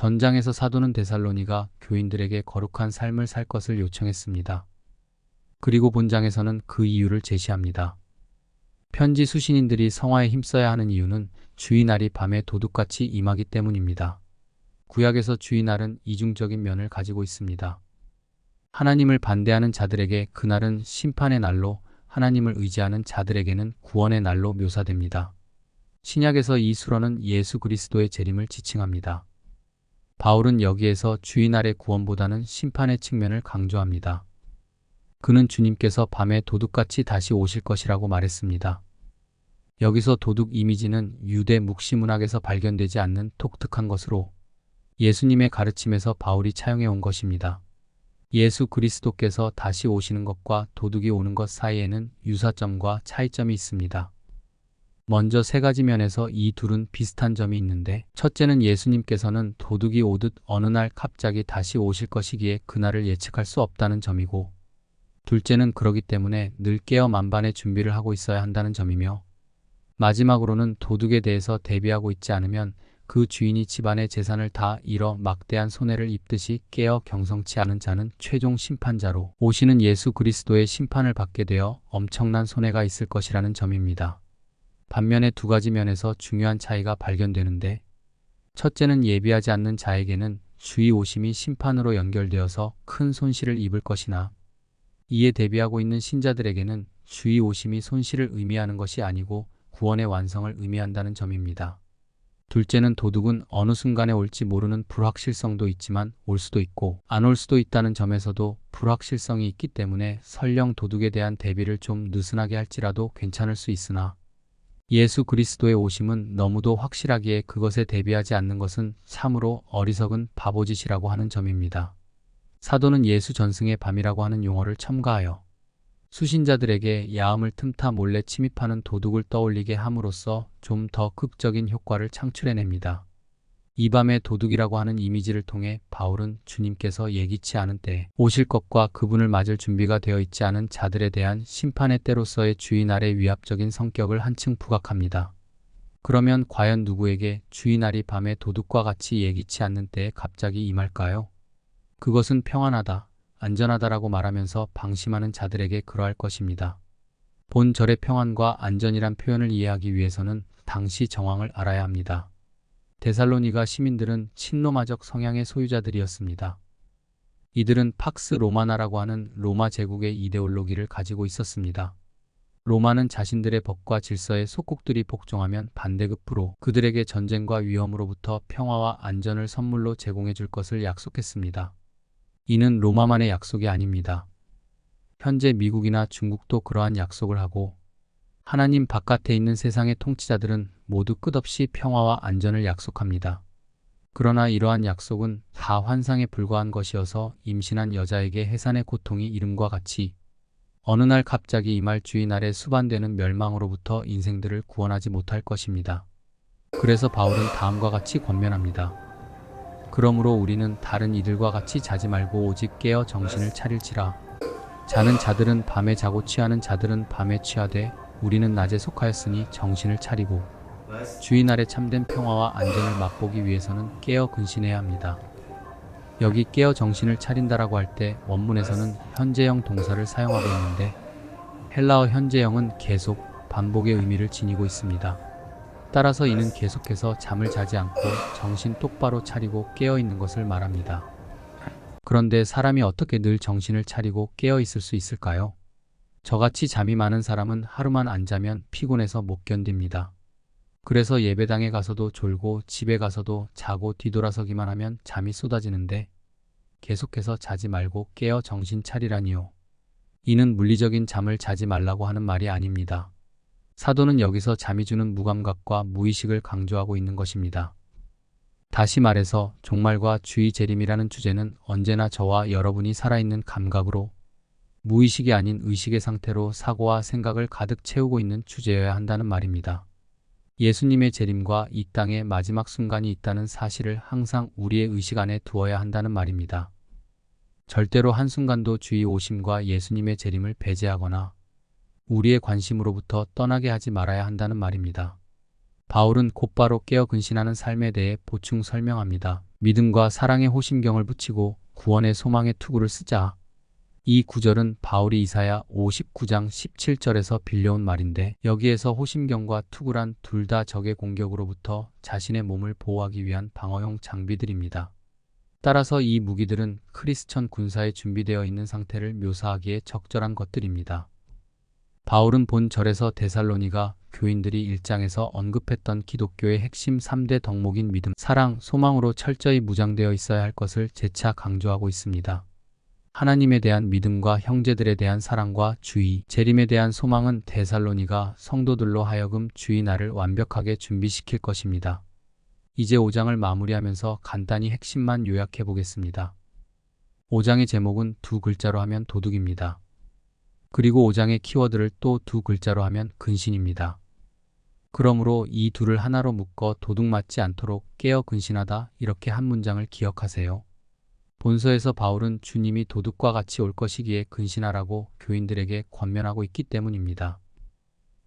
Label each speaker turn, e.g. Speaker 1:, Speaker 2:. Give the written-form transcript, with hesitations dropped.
Speaker 1: 전장에서 사도는 데살로니가 교인들에게 거룩한 삶을 살 것을 요청했습니다. 그리고 본장에서는 그 이유를 제시합니다. 편지 수신인들이 성화에 힘써야 하는 이유는 주의날이 밤에 도둑같이 임하기 때문입니다. 구약에서 주의날은 이중적인 면을 가지고 있습니다. 하나님을 반대하는 자들에게 그날은 심판의 날로, 하나님을 의지하는 자들에게는 구원의 날로 묘사됩니다. 신약에서 이 수로는 예수 그리스도의 재림을 지칭합니다. 바울은 여기에서 주의날의 구원보다는 심판의 측면을 강조합니다. 그는 주님께서 밤에 도둑같이 다시 오실 것이라고 말했습니다. 여기서 도둑 이미지는 유대 묵시문학에서 발견되지 않는 독특한 것으로 예수님의 가르침에서 바울이 차용해 온 것입니다. 예수 그리스도께서 다시 오시는 것과 도둑이 오는 것 사이에는 유사점과 차이점이 있습니다. 먼저 세 가지 면에서 이 둘은 비슷한 점이 있는데, 첫째는 예수님께서는 도둑이 오듯 어느 날 갑자기 다시 오실 것이기에 그날을 예측할 수 없다는 점이고, 둘째는 그러기 때문에 늘 깨어 만반의 준비를 하고 있어야 한다는 점이며, 마지막으로는 도둑에 대해서 대비하고 있지 않으면 그 주인이 집안의 재산을 다 잃어 막대한 손해를 입듯이 깨어 경성치 않은 자는 최종 심판자로 오시는 예수 그리스도의 심판을 받게 되어 엄청난 손해가 있을 것이라는 점입니다. 반면에 두 가지 면에서 중요한 차이가 발견되는데, 첫째는 예비하지 않는 자에게는 주의 오심이 심판으로 연결되어서 큰 손실을 입을 것이나, 이에 대비하고 있는 신자들에게는 주의 오심이 손실을 의미하는 것이 아니고 구원의 완성을 의미한다는 점입니다. 둘째는 도둑은 어느 순간에 올지 모르는 불확실성도 있지만 올 수도 있고 안 올 수도 있다는 점에서도 불확실성이 있기 때문에 설령 도둑에 대한 대비를 좀 느슨하게 할지라도 괜찮을 수 있으나, 예수 그리스도의 오심은 너무도 확실하기에 그것에 대비하지 않는 것은 참으로 어리석은 바보짓이라고 하는 점입니다. 사도는 예수 전승의 밤이라고 하는 용어를 첨가하여 수신자들에게 야음을 틈타 몰래 침입하는 도둑을 떠올리게 함으로써 좀 더 극적인 효과를 창출해냅니다. 이 밤의 도둑이라고 하는 이미지를 통해 바울은 주님께서 예기치 않은 때에 오실 것과 그분을 맞을 준비가 되어 있지 않은 자들에 대한 심판의 때로서의 주의날의 위압적인 성격을 한층 부각합니다. 그러면 과연 누구에게 주의날이 밤의 도둑과 같이 예기치 않는 때에 갑자기 임할까요? 그것은 평안하다, 안전하다라고 말하면서 방심하는 자들에게 그러할 것입니다. 본 절의 평안과 안전이란 표현을 이해하기 위해서는 당시 정황을 알아야 합니다. 데살로니가 시민들은 친로마적 성향의 소유자들이었습니다. 이들은 팍스 로마나라고 하는 로마 제국의 이데올로기를 가지고 있었습니다. 로마는 자신들의 법과 질서에 속국들이 복종하면 반대급부로 그들에게 전쟁과 위험으로부터 평화와 안전을 선물로 제공해 줄 것을 약속했습니다. 이는 로마만의 약속이 아닙니다. 현재 미국이나 중국도 그러한 약속을 하고, 하나님 바깥에 있는 세상의 통치자들은 모두 끝없이 평화와 안전을 약속합니다. 그러나 이러한 약속은 다 환상에 불과한 것이어서 임신한 여자에게 해산의 고통이 이름과 같이 어느 날 갑자기 임할 주의날에 수반되는 멸망으로부터 인생들을 구원하지 못할 것입니다. 그래서 바울은 다음과 같이 권면합니다. 그러므로 우리는 다른 이들과 같이 자지 말고 오직 깨어 정신을 차릴지라. 자는 자들은 밤에 자고 취하는 자들은 밤에 취하되 우리는 낮에 속하였으니 정신을 차리고 주의날에 참된 평화와 안전을 맛보기 위해서는 깨어 근신해야 합니다. 여기 깨어 정신을 차린다라고 할 때 원문에서는 현재형 동사를 사용하고 있는데, 헬라어 현재형은 계속, 반복의 의미를 지니고 있습니다. 따라서 이는 계속해서 잠을 자지 않고 정신 똑바로 차리고 깨어 있는 것을 말합니다. 그런데 사람이 어떻게 늘 정신을 차리고 깨어 있을 수 있을까요? 저같이 잠이 많은 사람은 하루만 안 자면 피곤해서 못 견딥니다. 그래서 예배당에 가서도 졸고 집에 가서도 자고 뒤돌아서기만 하면 잠이 쏟아지는데, 계속해서 자지 말고 깨어 정신 차리라니요. 이는 물리적인 잠을 자지 말라고 하는 말이 아닙니다. 사도는 여기서 잠이 주는 무감각과 무의식을 강조하고 있는 것입니다. 다시 말해서 종말과 주의 재림이라는 주제는 언제나 저와 여러분이 살아있는 감각으로, 무의식이 아닌 의식의 상태로 사고와 생각을 가득 채우고 있는 주제여야 한다는 말입니다. 예수님의 재림과 이 땅의 마지막 순간이 있다는 사실을 항상 우리의 의식 안에 두어야 한다는 말입니다. 절대로 한순간도 주의 오심과 예수님의 재림을 배제하거나 우리의 관심으로부터 떠나게 하지 말아야 한다는 말입니다. 바울은 곧바로 깨어 근신하는 삶에 대해 보충 설명합니다. 믿음과 사랑의 호심경을 붙이고 구원의 소망의 투구를 쓰자. 이 구절은 바울이 이사야 59장 17절에서 빌려온 말인데, 여기에서 호심경과 투구란 둘 다 적의 공격으로부터 자신의 몸을 보호하기 위한 방어용 장비들입니다. 따라서 이 무기들은 크리스천 군사에 준비되어 있는 상태를 묘사하기에 적절한 것들입니다. 바울은 본 절에서 데살로니가 교인들이 1장에서 언급했던 기독교의 핵심 3대 덕목인 믿음, 사랑, 소망으로 철저히 무장되어 있어야 할 것을 재차 강조하고 있습니다. 하나님에 대한 믿음과 형제들에 대한 사랑과 주의, 재림에 대한 소망은 데살로니가 성도들로 하여금 주의 날을 완벽하게 준비시킬 것입니다. 이제 5장을 마무리하면서 간단히 핵심만 요약해 보겠습니다. 5장의 제목은 두 글자로 하면 도둑입니다. 그리고 5장의 키워드를 또 두 글자로 하면 근신입니다. 그러므로 이 둘을 하나로 묶어 도둑 맞지 않도록 깨어 근신하다, 이렇게 한 문장을 기억하세요. 본서에서 바울은 주님이 도둑과 같이 올 것이기에 근신하라고 교인들에게 권면하고 있기 때문입니다.